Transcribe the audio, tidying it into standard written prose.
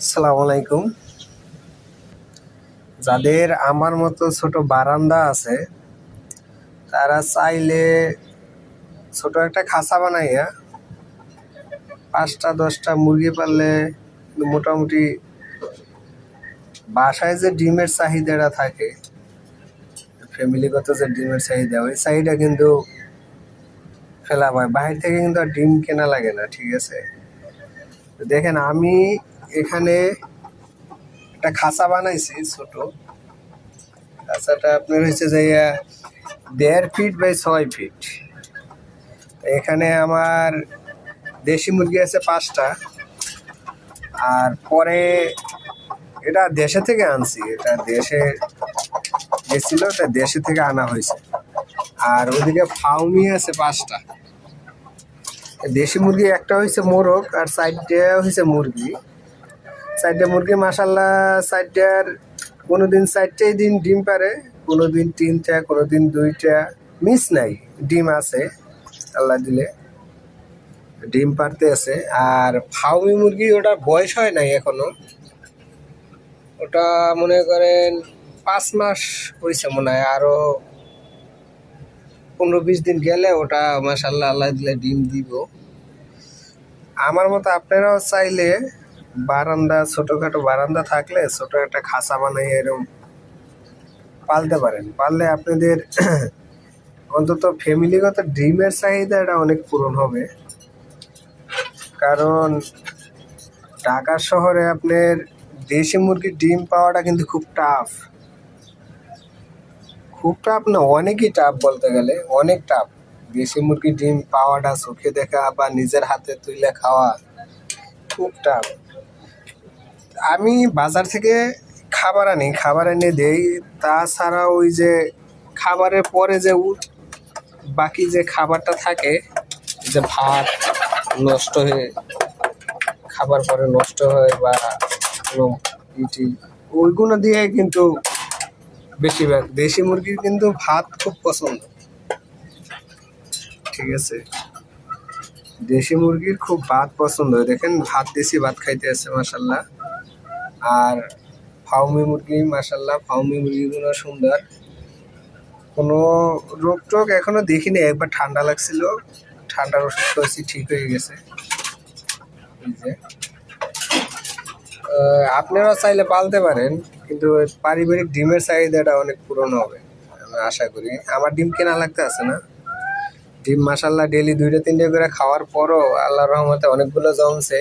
আসসালামু আলাইকুম। যাদের আমার মতো ছোট বারান্দা আছে তারা চাইলে ছোট একটা খাঁচা বানাইয়া ৫টা ১০টা মুরগি পাললে মোটামুটি বাসায় যে ডিমের চাহিদাটা থাকে, ফ্যামিলিগত যে ডিমের চাহিদা, ওই চাহিদা কিন্তু ফেলা হয়। বাহির থেকে কিন্তু আর ডিম কেনা লাগে না, ঠিক আছে? তো দেখেন, আমি এখানে একটা খাঁচা বানাইছি ছোট। খাঁচাটা আপনার হচ্ছে যে ১.৫ ফিট বাই ৬ ফিট। এখানে আমার দেশি মুরগি আছে ৫টা। আর পরে এটা দেশে থেকে আনছি, এটা দেশে গেছিল, এটা দেশে থেকে আনা হয়েছে। আর ওদিকে ফাউমি আছে 5টা। দেশি মুরগি একটা হয়েছে মোরগ, আর সাইডে হয়েছে মুরগি। সাইডে মুরগি মাসাল্লাহ, সাইডটার কোনোদিন 4টেই দিন ডিম পারে, কোনোদিন 3টা, কোনোদিন 2টা, মিস নাই, ডিম আছে আল্লাহ দিলে, ডিম পারতে আছে। আর ফাউমি মুরগি ওটা বয়স হয় নাই এখনো, ওটা মনে করেন 5 মাস হয়েছে মনে হয়। আরো 15-20 দিন গেলে ওটা মাশাআল্লাহ আল্লাহ দিলে ডিম দিব। আমার মতো আপনারাও চাইলে বারান্দা, ছোটখাটো বারান্দা থাকলে ছোট একটা খাঁচা বানাই এরকম পালতে পারেন। পারলে আপনাদের অন্তত ফ্যামিলিগত ডিমের চাহিদাটা অনেক পূরণ হবে। কারণ ঢাকা শহরে আপনার দেশি মুরগির ডিম পাওয়াটা কিন্তু খুব টাফ। খুব টাফ না, অনেকই টাফ, বলতে গেলে অনেক টাফ। দেশি মুরগির ডিম পাওয়াটা, চোখে দেখা বা নিজের হাতে তুলে খাওয়া খুব টাফ। আমি বাজার থেকে খাবার আনি, খাবার এনে দেই। তাছাড়া ওই যে খাবারের পরে যে বাকি যে খাবারটা থাকে, যে ভাত নষ্ট হয়ে, খাবার পরে নষ্ট হয় বা কোনো ইটি, ওইগুলো দিয়ে কিন্তু বেশিরভাগ দেশি মুরগির কিন্তু ভাত খুব পছন্দ, ঠিক আছে? দেশি মুরগির খুব ভাত পছন্দ। দেখেন ভাত, দেশি ভাত খাইতে আছে মাসাল্লাহ। আর ফাউমি মুরগি মাসাল্লাহ, ফাউমি মুরগিগুলো সুন্দর, কোনো রোগ টোগ এখনো দেখিনি। একবার ঠান্ডা লাগছিল, ঠান্ডার ওষুধ করেছি, ঠিক হয়ে গেছে। এই যে আপনারা চাইলে পালতে পারেন, কিন্তু পারিবারিক ডিমের চাহিদাটা অনেক পূরণ হবে আমি আশা করি। আমার ডিম কেনা লাগতে আছে না, ডিম মাসাল্লাহ ডেলি 2টা 3টা করে খাওয়ার পরও আল্লাহর রহমতে অনেকগুলো জমছে।